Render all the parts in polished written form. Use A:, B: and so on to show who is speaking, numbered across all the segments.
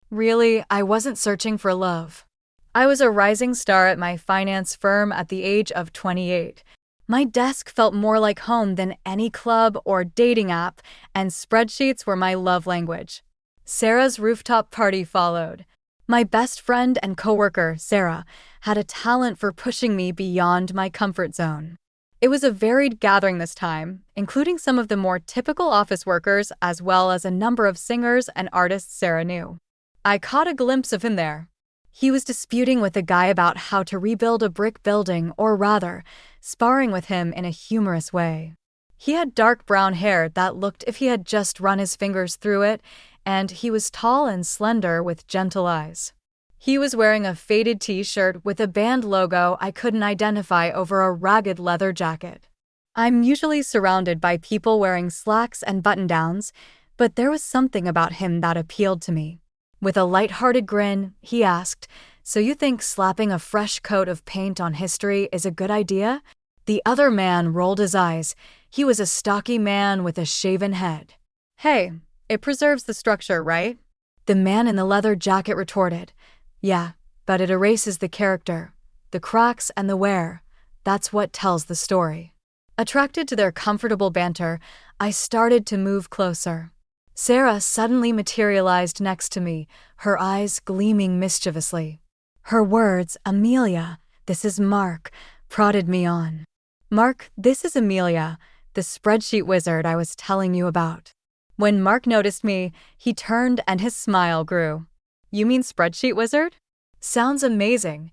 A: Really, I wasn't searching for love. I was a rising star at my finance firm at the age of 28. My desk felt more like home than any club or dating app, and spreadsheets were my love language. Sarah's rooftop party followed. My best friend and coworker, Sarah, had a talent for pushing me beyond my comfort zone. It was a varied gathering this time, including some of the more typical office workers as well as a number of singers and artists Sarah knew. I caught a glimpse of him there. He was disputing with a guy about how to rebuild a brick building, or rather, sparring with him in a humorous way. He had dark brown hair that looked if he had just run his fingers through it, and he was tall and slender with gentle eyes. He was wearing a faded t-shirt with a band logo I couldn't identify over a ragged leather jacket. I'm usually surrounded by people wearing slacks and button-downs, but there was something about him that appealed to me. With a light-hearted grin, he asked, "So you think slapping a fresh coat of paint on history is a good idea?" The other man rolled his eyes. He was a stocky man with a shaven head. "Hey, it preserves the structure, right?" The man in the leather jacket retorted. "Yeah, but it erases the character, the cracks and the wear. That's what tells the story." Attracted to their comfortable banter, I started to move closer. Sarah suddenly materialized next to me, her eyes gleaming mischievously. Her words, "Amelia, this is Mark," prodded me on. "Mark, this is Amelia, the spreadsheet wizard I was telling you about." When Mark noticed me, he turned and his smile grew. "You mean spreadsheet wizard?" "Sounds amazing,"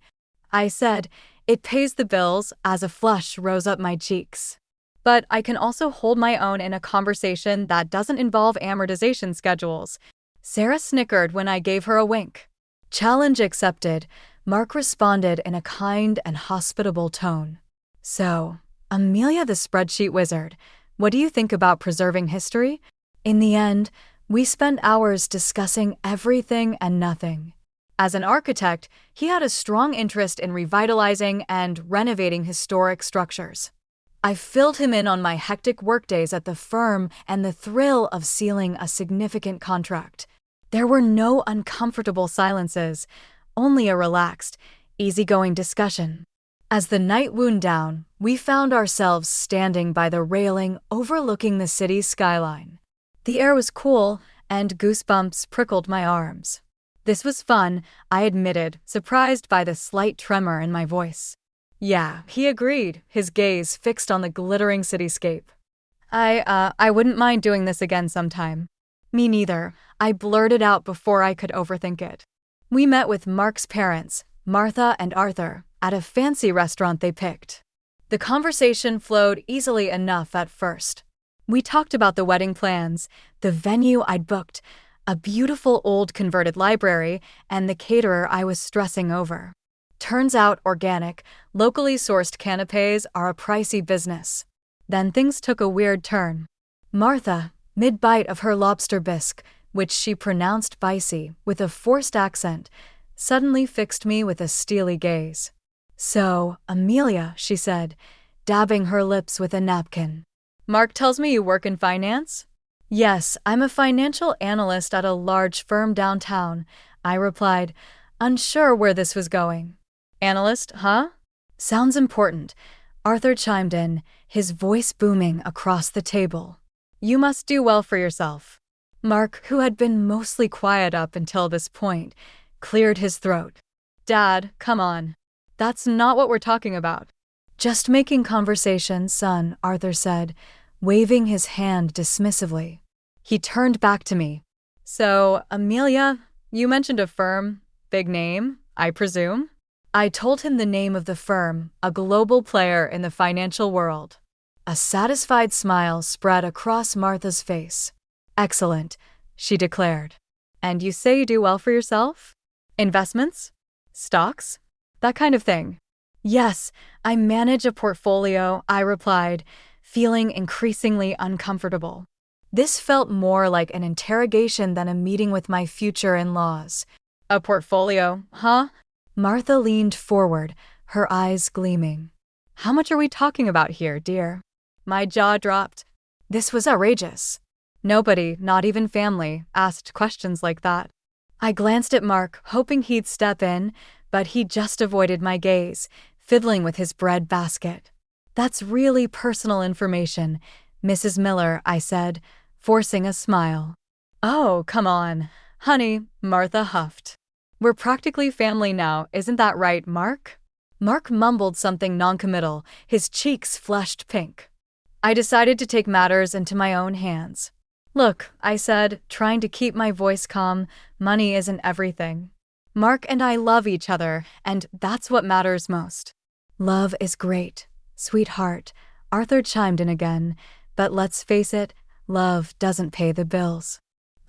A: I said. "It pays the bills," as a flush rose up my cheeks. "But I can also hold my own in a conversation that doesn't involve amortization schedules." Sarah snickered when I gave her a wink. "Challenge accepted," Mark responded in a kind and hospitable tone. "So, Amelia the spreadsheet wizard, what do you think about preserving history?" In the end, we spent hours discussing everything and nothing. As an architect, he had a strong interest in revitalizing and renovating historic structures. I filled him in on my hectic workdays at the firm and the thrill of sealing a significant contract. There were no uncomfortable silences, only a relaxed, easygoing discussion. As the night wound down, we found ourselves standing by the railing overlooking the city's skyline. The air was cool, and goosebumps prickled my arms. This was fun, I admitted, surprised by the slight tremor in my voice. "Yeah," he agreed, his gaze fixed on the glittering cityscape. I wouldn't mind doing this again sometime." "Me neither," I blurted out before I could overthink it. We met with Mark's parents, Martha and Arthur, at a fancy restaurant they picked. The conversation flowed easily enough at first. We talked about the wedding plans, the venue I'd booked, a beautiful old converted library, and the caterer I was stressing over. Turns out organic, locally sourced canapés are a pricey business. Then things took a weird turn. Martha, mid-bite of her lobster bisque, which she pronounced "bicey" with a forced accent, suddenly fixed me with a steely gaze. "So, Amelia," she said, dabbing her lips with a napkin. "Mark tells me you work in finance?" "Yes, I'm a financial analyst at a large firm downtown," I replied, unsure where this was going. "Analyst, huh?" "Sounds important," Arthur chimed in, his voice booming across the table. "You must do well for yourself." Mark, who had been mostly quiet up until this point, cleared his throat. "Dad, come on. That's not what we're talking about." "Just making conversation, son," Arthur said, waving his hand dismissively. He turned back to me. "So, Amelia, you mentioned a firm, big name, I presume?" I told him the name of the firm, a global player in the financial world. A satisfied smile spread across Martha's face. "Excellent," she declared. "And you say you do well for yourself? Investments? Stocks? That kind of thing?" "Yes, I manage a portfolio," I replied, feeling increasingly uncomfortable. This felt more like an interrogation than a meeting with my future in-laws. "A portfolio, huh?" Martha leaned forward, her eyes gleaming. "How much are we talking about here, dear?" My jaw dropped. This was outrageous. Nobody, not even family, asked questions like that. I glanced at Mark, hoping he'd step in, but he just avoided my gaze, fiddling with his bread basket. "That's really personal information, Mrs. Miller," I said, forcing a smile. "Oh, come on, honey," Martha huffed. "We're practically family now, isn't that right, Mark?" Mark mumbled something noncommittal, his cheeks flushed pink. I decided to take matters into my own hands. "Look," I said, trying to keep my voice calm, "money isn't everything. Mark and I love each other, and that's what matters most." "Love is great, sweetheart," Arthur chimed in again, "but let's face it, love doesn't pay the bills."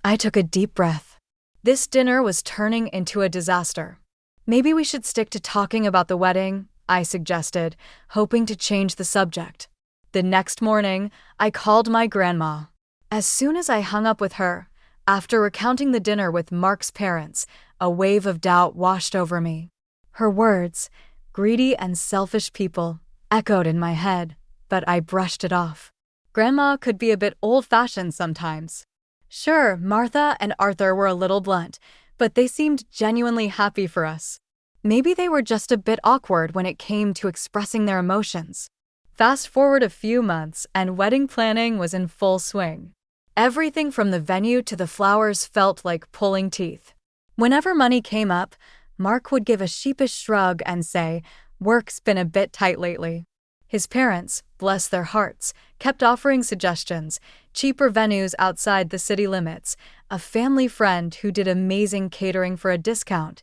A: I took a deep breath. This dinner was turning into a disaster. "Maybe we should stick to talking about the wedding," I suggested, hoping to change the subject. The next morning, I called my grandma. As soon as I hung up with her, after recounting the dinner with Mark's parents, a wave of doubt washed over me. Her words, "greedy and selfish people," echoed in my head, but I brushed it off. Grandma could be a bit old-fashioned sometimes. Sure, Martha and Arthur were a little blunt, but they seemed genuinely happy for us. Maybe they were just a bit awkward when it came to expressing their emotions. Fast forward a few months, and wedding planning was in full swing. Everything from the venue to the flowers felt like pulling teeth. Whenever money came up, Mark would give a sheepish shrug and say, "Work's been a bit tight lately." His parents, bless their hearts, kept offering suggestions, cheaper venues outside the city limits, a family friend who did amazing catering for a discount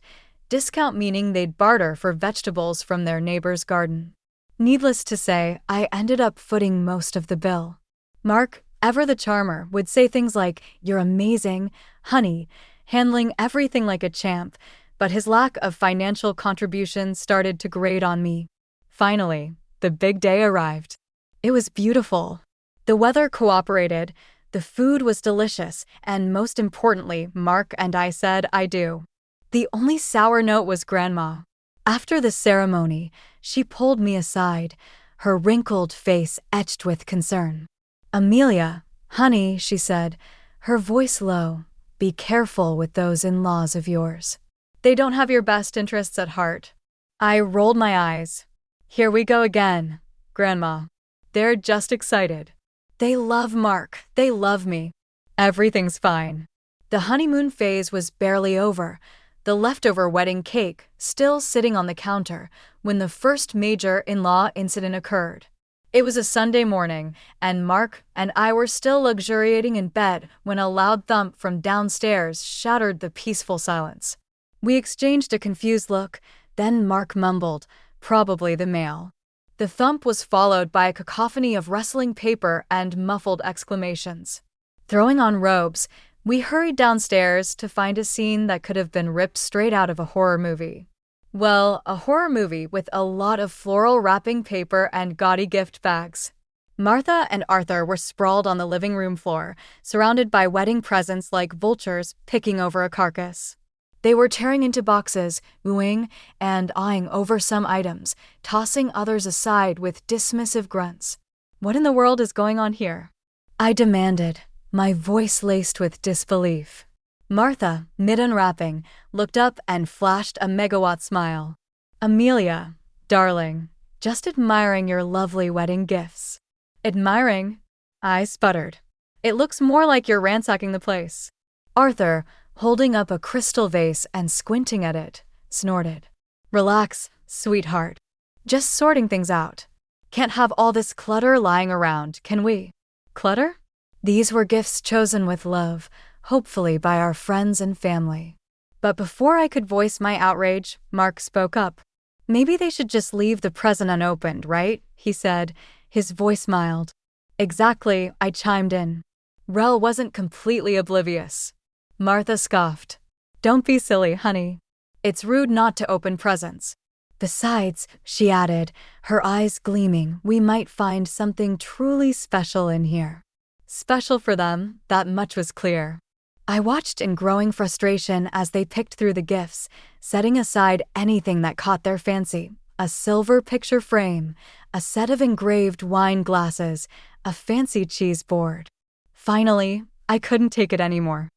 A: meaning they'd barter for vegetables from their neighbor's garden. Needless to say, I ended up footing most of the bill. Mark, ever the charmer, would say things like, "You're amazing, honey," handling everything like a champ, but his lack of financial contributions started to grate on me. Finally, the big day arrived. It was beautiful. The weather cooperated, the food was delicious, and most importantly, Mark and I said "I do." The only sour note was Grandma. After the ceremony, she pulled me aside, her wrinkled face etched with concern. "Amelia, honey," she said, her voice low, "be careful with those in-laws of yours. They don't have your best interests at heart." I rolled my eyes. "Here we go again, Grandma. They're just excited. They love Mark, they love me. Everything's fine." The honeymoon phase was barely over, the leftover wedding cake still sitting on the counter, when the first major in-law incident occurred. It was a Sunday morning, and Mark and I were still luxuriating in bed when a loud thump from downstairs shattered the peaceful silence. We exchanged a confused look, then Mark mumbled, "Probably the mail." The thump was followed by a cacophony of rustling paper and muffled exclamations. Throwing on robes, we hurried downstairs to find a scene that could have been ripped straight out of a horror movie. Well, a horror movie with a lot of floral wrapping paper and gaudy gift bags. Martha and Arthur were sprawled on the living room floor, surrounded by wedding presents like vultures picking over a carcass. They were tearing into boxes, oohing and awing over some items, tossing others aside with dismissive grunts. "What in the world is going on here?" I demanded, my voice laced with disbelief. Martha, mid-unwrapping, looked up and flashed a megawatt smile. "Amelia, darling, just admiring your lovely wedding gifts." "Admiring?" I sputtered. "It looks more like you're ransacking the place." Arthur, holding up a crystal vase and squinting at it, snorted. "Relax, sweetheart. Just sorting things out. Can't have all this clutter lying around, can we?" "Clutter?" "These were gifts chosen with love, hopefully by our friends and family." But before I could voice my outrage, Mark spoke up. "Maybe they should just leave the present unopened, right?" he said, his voice mild. "Exactly," I chimed in. Rel wasn't completely oblivious. Martha scoffed. "Don't be silly, honey. It's rude not to open presents. Besides," she added, her eyes gleaming, "we might find something truly special in here." Special for them, that much was clear. I watched in growing frustration as they picked through the gifts, setting aside anything that caught their fancy. A silver picture frame, a set of engraved wine glasses, a fancy cheese board. Finally, I couldn't take it anymore.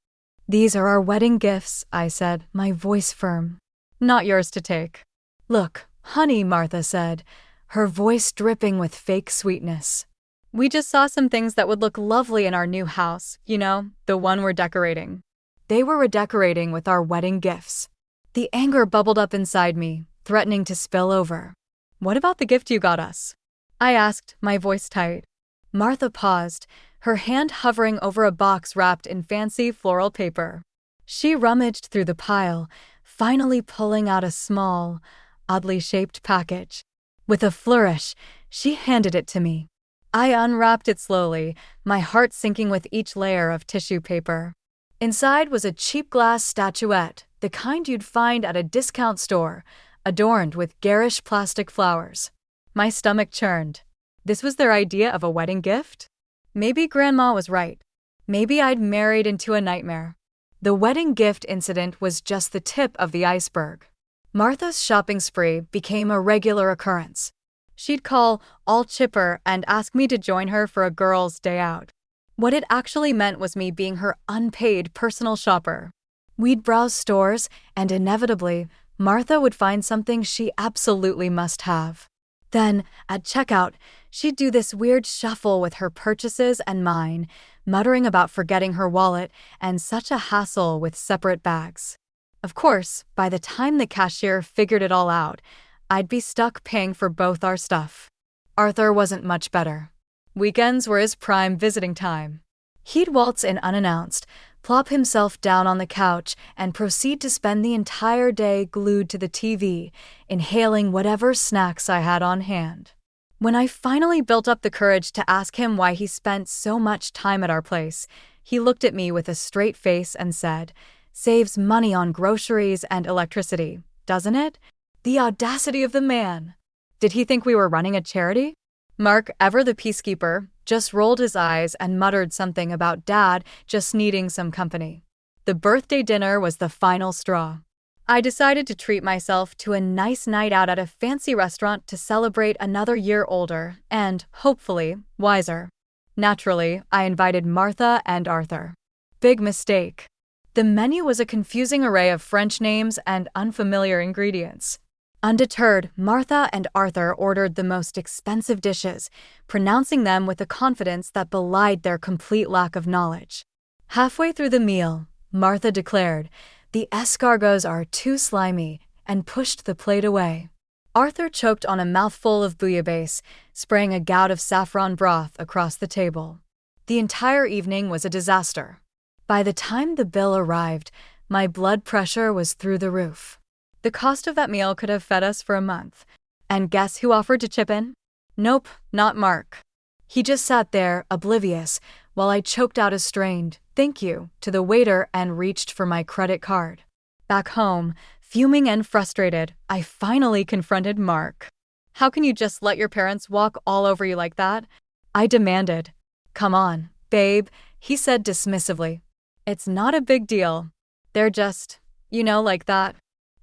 A: "These are our wedding gifts," I said, my voice firm. "Not yours to take." "Look, honey," Martha said, her voice dripping with fake sweetness. "We just saw some things that would look lovely in our new house, the one we're decorating." They were redecorating with our wedding gifts. The anger bubbled up inside me, threatening to spill over. "What about the gift you got us?" I asked, my voice tight. Martha paused, her hand hovering over a box wrapped in fancy floral paper. She rummaged through the pile, finally pulling out a small, oddly shaped package. With a flourish, she handed it to me. I unwrapped it slowly, my heart sinking with each layer of tissue paper. Inside was a cheap glass statuette, the kind you'd find at a discount store, adorned with garish plastic flowers. My stomach churned. This was their idea of a wedding gift? Maybe Grandma was right. Maybe I'd married into a nightmare. The wedding gift incident was just the tip of the iceberg. Martha's shopping spree became a regular occurrence. She'd call, all chipper, and ask me to join her for a girls' day out. What it actually meant was me being her unpaid personal shopper. We'd browse stores, and inevitably, Martha would find something she absolutely must have. Then, at checkout, she'd do this weird shuffle with her purchases and mine, muttering about forgetting her wallet and such a hassle with separate bags. Of course, by the time the cashier figured it all out, I'd be stuck paying for both our stuff. Arthur wasn't much better. Weekends were his prime visiting time. He'd waltz in unannounced, plop himself down on the couch, and proceed to spend the entire day glued to the TV, inhaling whatever snacks I had on hand. When I finally built up the courage to ask him why he spent so much time at our place, he looked at me with a straight face and said, "Saves money on groceries and electricity, doesn't it?" The audacity of the man! Did he think we were running a charity? Mark, ever the peacekeeper, just rolled his eyes and muttered something about Dad just needing some company. The birthday dinner was the final straw. I decided to treat myself to a nice night out at a fancy restaurant to celebrate another year older and, hopefully, wiser. Naturally, I invited Martha and Arthur. Big mistake. The menu was a confusing array of French names and unfamiliar ingredients. Undeterred, Martha and Arthur ordered the most expensive dishes, pronouncing them with a confidence that belied their complete lack of knowledge. Halfway through the meal, Martha declared, "The escargots are too slimy," and pushed the plate away. Arthur choked on a mouthful of bouillabaisse, spraying a gout of saffron broth across the table. The entire evening was a disaster. By the time the bill arrived, my blood pressure was through the roof. The cost of that meal could have fed us for a month. And guess who offered to chip in? Nope, not Mark. He just sat there, oblivious, while I choked out a strained "thank you" to the waiter and reached for my credit card. Back home, fuming and frustrated, I finally confronted Mark. "How can you just let your parents walk all over you like that?" I demanded. "Come on, babe," he said dismissively. "It's not a big deal. They're just, like that."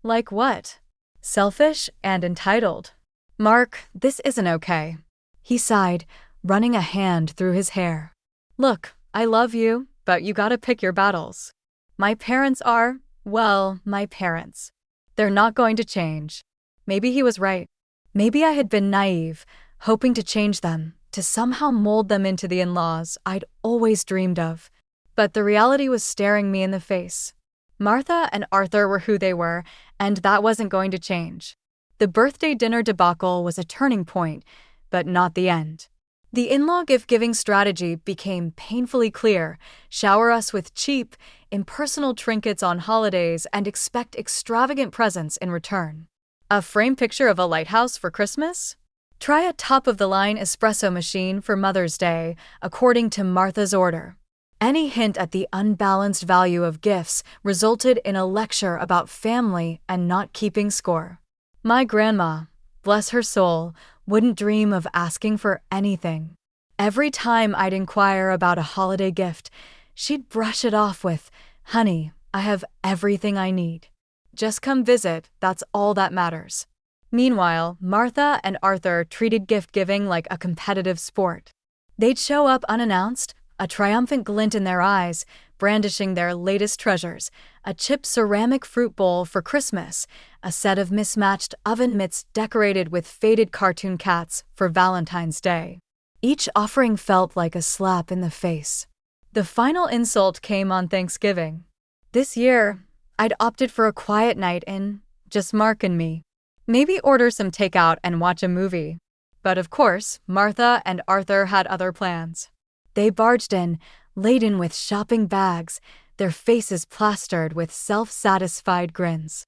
A: "Like what?" "Selfish and entitled." "Mark, this isn't okay." He sighed, running a hand through his hair. "Look, I love you, but you gotta pick your battles. My parents are, well, my parents. They're not going to change." Maybe he was right. Maybe I had been naive, hoping to change them, to somehow mold them into the in-laws I'd always dreamed of. But the reality was staring me in the face. Martha and Arthur were who they were, and that wasn't going to change. The birthday dinner debacle was a turning point, but not the end. The in-law gift-giving strategy became painfully clear: shower us with cheap, impersonal trinkets on holidays and expect extravagant presents in return. A framed picture of a lighthouse for Christmas? Try a top-of-the-line espresso machine for Mother's Day, according to Martha's order. Any hint at the unbalanced value of gifts resulted in a lecture about family and not keeping score. My grandma, bless her soul, wouldn't dream of asking for anything. Every time I'd inquire about a holiday gift, she'd brush it off with, "Honey, I have everything I need. Just come visit, that's all that matters." Meanwhile, Martha and Arthur treated gift-giving like a competitive sport. They'd show up unannounced, a triumphant glint in their eyes, brandishing their latest treasures: a chipped ceramic fruit bowl for Christmas, a set of mismatched oven mitts decorated with faded cartoon cats for Valentine's Day. Each offering felt like a slap in the face. The final insult came on Thanksgiving. This year, I'd opted for a quiet night in, just Mark and me. Maybe order some takeout and watch a movie. But of course, Martha and Arthur had other plans. They barged in, laden with shopping bags, their faces plastered with self-satisfied grins.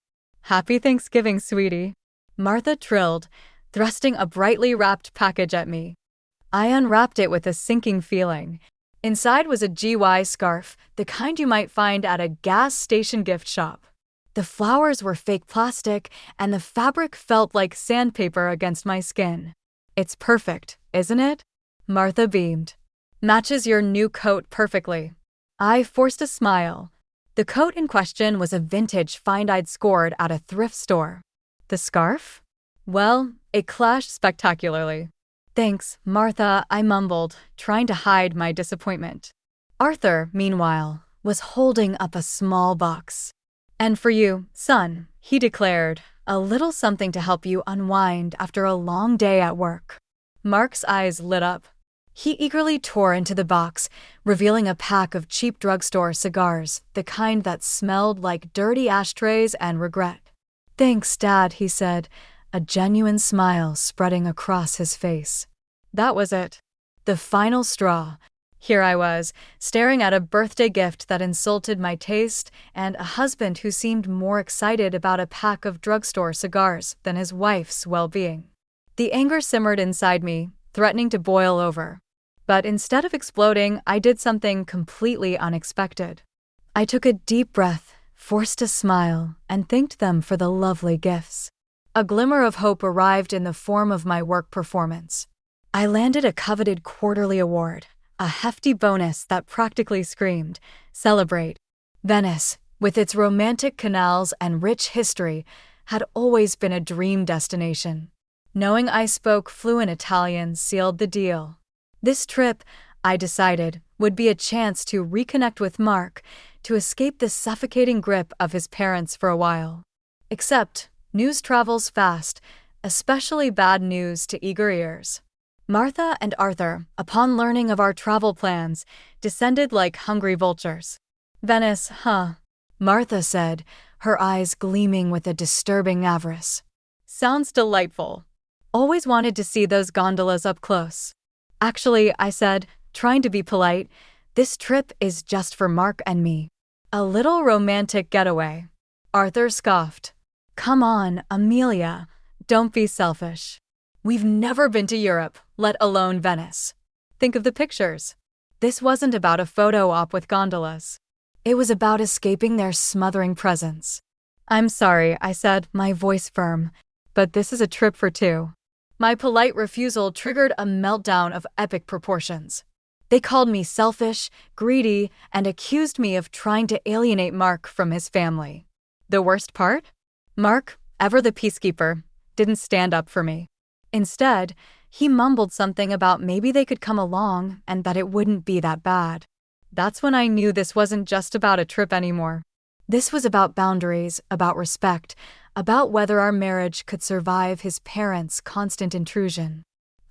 A: "Happy Thanksgiving, sweetie," Martha trilled, thrusting a brightly wrapped package at me. I unwrapped it with a sinking feeling. Inside was a GY scarf, the kind you might find at a gas station gift shop. The flowers were fake plastic, and the fabric felt like sandpaper against my skin. "It's perfect, isn't it?" Martha beamed. "Matches your new coat perfectly." I forced a smile. The coat in question was a vintage find I'd scored at a thrift store. The scarf? Well, it clashed spectacularly. "Thanks, Martha," I mumbled, trying to hide my disappointment. Arthur, meanwhile, was holding up a small box. "And for you, son," he declared, "a little something to help you unwind after a long day at work." Mark's eyes lit up. He eagerly tore into the box, revealing a pack of cheap drugstore cigars, the kind that smelled like dirty ashtrays and regret. "Thanks, Dad," he said, a genuine smile spreading across his face. That was it. The final straw. Here I was, staring at a birthday gift that insulted my taste and a husband who seemed more excited about a pack of drugstore cigars than his wife's well-being. The anger simmered inside me, threatening to boil over. But instead of exploding, I did something completely unexpected. I took a deep breath, forced a smile, and thanked them for the lovely gifts. A glimmer of hope arrived in the form of my work performance. I landed a coveted quarterly award, a hefty bonus that practically screamed, "Celebrate." Venice, with its romantic canals and rich history, had always been a dream destination. Knowing I spoke fluent Italian sealed the deal. This trip, I decided, would be a chance to reconnect with Mark, to escape the suffocating grip of his parents for a while. Except, news travels fast, especially bad news to eager ears. Martha and Arthur, upon learning of our travel plans, descended like hungry vultures. "Venice, huh?" Martha said, her eyes gleaming with a disturbing avarice. "Sounds delightful. Always wanted to see those gondolas up close." "Actually," I said, trying to be polite, "this trip is just for Mark and me. A little romantic getaway." Arthur scoffed. "Come on, Amelia. Don't be selfish. We've never been to Europe, let alone Venice. Think of the pictures." This wasn't about a photo op with gondolas. It was about escaping their smothering presence. "I'm sorry," I said, my voice firm, "but this is a trip for two." My polite refusal triggered a meltdown of epic proportions. They called me selfish, greedy, and accused me of trying to alienate Mark from his family. The worst part? Mark, ever the peacekeeper, didn't stand up for me. Instead, he mumbled something about maybe they could come along and that it wouldn't be that bad. That's when I knew this wasn't just about a trip anymore. This was about boundaries, about respect, about whether our marriage could survive his parents' constant intrusion.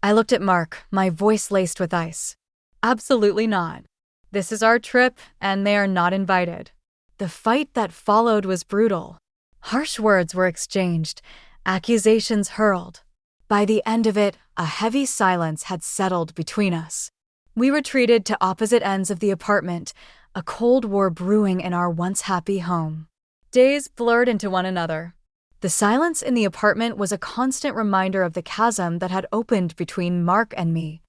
A: I looked at Mark, my voice laced with ice. "Absolutely not. This is our trip, and they are not invited." The fight that followed was brutal. Harsh words were exchanged, accusations hurled. By the end of it, a heavy silence had settled between us. We retreated to opposite ends of the apartment, a cold war brewing in our once happy home. Days blurred into one another. The silence in the apartment was a constant reminder of the chasm that had opened between Mark and me.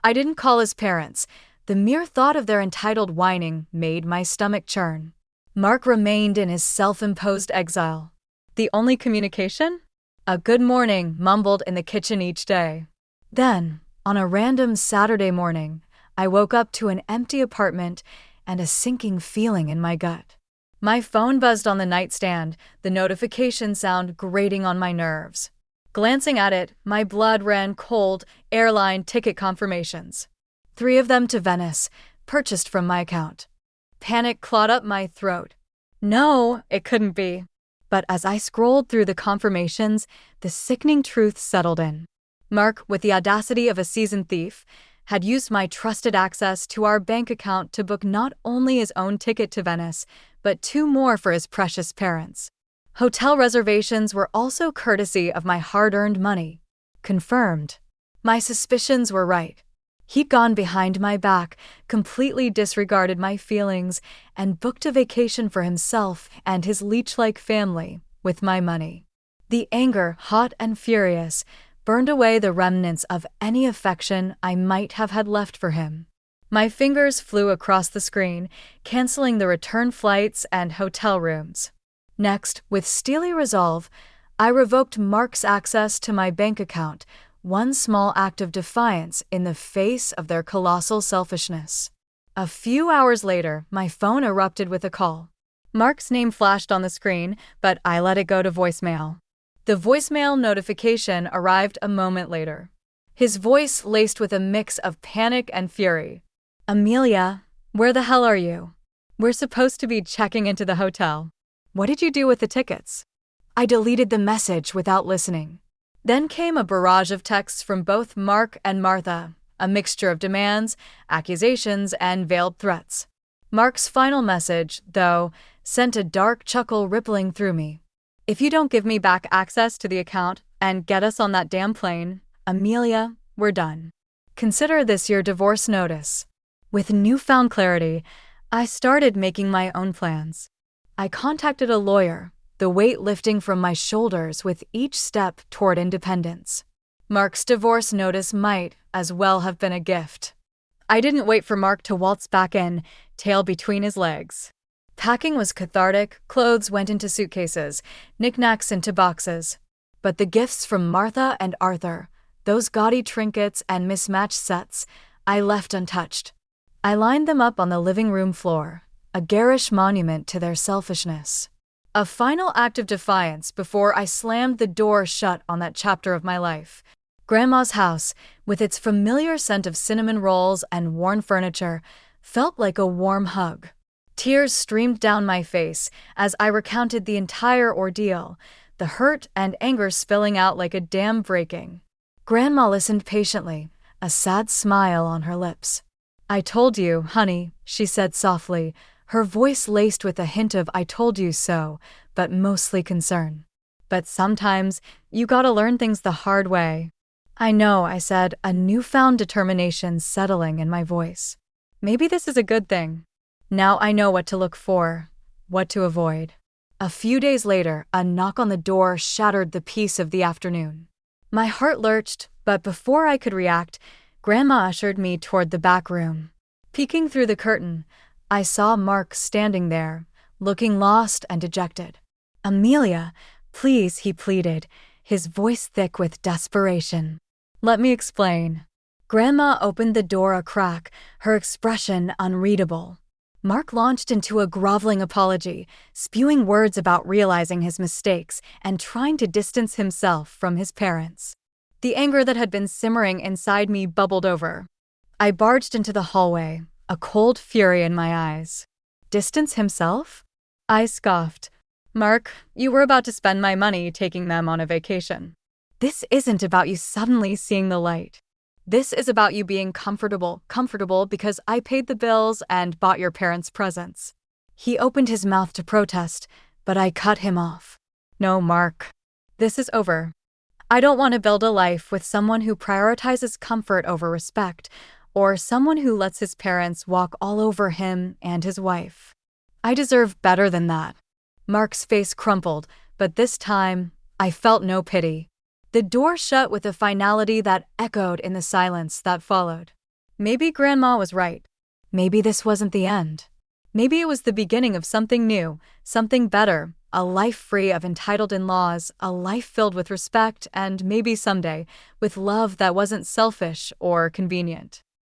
A: I didn't call his parents. The mere thought of their entitled whining made my stomach churn. Mark remained in his self-imposed exile. The only communication? A good morning mumbled in the kitchen each day. Then, on a random Saturday morning, I woke up to an empty apartment and a sinking feeling in my gut. My phone buzzed on the nightstand, the notification sound grating on my nerves. Glancing at it, my blood ran cold. Airline ticket confirmations. 3 of them to Venice, purchased from my account. Panic clawed up my throat. No, it couldn't be. But as I scrolled through the confirmations, the sickening truth settled in. Mark, with the audacity of a seasoned thief, had used my trusted access to our bank account to book not only his own ticket to Venice, but 2 more for his precious parents. Hotel reservations were also courtesy of my hard-earned money. Confirmed. My suspicions were right. He'd gone behind my back, completely disregarded my feelings, and booked a vacation for himself and his leech-like family with my money. The anger, hot and furious, burned away the remnants of any affection I might have had left for him. My fingers flew across the screen, canceling the return flights and hotel rooms. Next, with steely resolve, I revoked Mark's access to my bank account, one small act of defiance in the face of their colossal selfishness. A few hours later, my phone erupted with a call. Mark's name flashed on the screen, but I let it go to voicemail. The voicemail notification arrived a moment later. His voice laced with a mix of panic and fury. "Amelia, where the hell are you? We're supposed to be checking into the hotel. What did you do with the tickets?" I deleted the message without listening. Then came a barrage of texts from both Mark and Martha, a mixture of demands, accusations, and veiled threats. Mark's final message, though, sent a dark chuckle rippling through me. "If you don't give me back access to the account and get us on that damn plane, Amelia, we're done. Consider this your divorce notice." With newfound clarity, I started making my own plans. I contacted a lawyer, the weight lifting from my shoulders with each step toward independence. Mark's divorce notice might as well have been a gift. I didn't wait for Mark to waltz back in, tail between his legs. Packing was cathartic, clothes went into suitcases, knickknacks into boxes. But the gifts from Martha and Arthur, those gaudy trinkets and mismatched sets, I left untouched. I lined them up on the living room floor, a garish monument to their selfishness. A final act of defiance before I slammed the door shut on that chapter of my life. Grandma's house, with its familiar scent of cinnamon rolls and worn furniture, felt like a warm hug. Tears streamed down my face as I recounted the entire ordeal, the hurt and anger spilling out like a dam breaking. Grandma listened patiently, a sad smile on her lips. "I told you, honey," she said softly, her voice laced with a hint of "I told you so," but mostly concern. "But sometimes you gotta learn things the hard way." "I know," I said, a newfound determination settling in my voice. "Maybe this is a good thing. Now I know what to look for, what to avoid." A few days later, a knock on the door shattered the peace of the afternoon. My heart lurched, but before I could react, Grandma ushered me toward the back room. Peeking through the curtain, I saw Mark standing there, looking lost and dejected. "Amelia, please," he pleaded, his voice thick with desperation. "Let me explain." Grandma opened the door a crack, her expression unreadable. Mark launched into a groveling apology, spewing words about realizing his mistakes and trying to distance himself from his parents. The anger that had been simmering inside me bubbled over. I barged into the hallway, a cold fury in my eyes. Distance himself? I scoffed. "Mark, you were about to spend my money taking them on a vacation. This isn't about you suddenly seeing the light. This is about you being comfortable because I paid the bills and bought your parents presents." He opened his mouth to protest, but I cut him off. "No, Mark. This is over. I don't want to build a life with someone who prioritizes comfort over respect, or someone who lets his parents walk all over him and his wife. I deserve better than that." Mark's face crumpled, but this time, I felt no pity. The door shut with a finality that echoed in the silence that followed. Maybe Grandma was right. Maybe this wasn't the end. Maybe it was the beginning of something new, something better, a life free of entitled in-laws, a life filled with respect, and maybe someday, with love that wasn't selfish or convenient.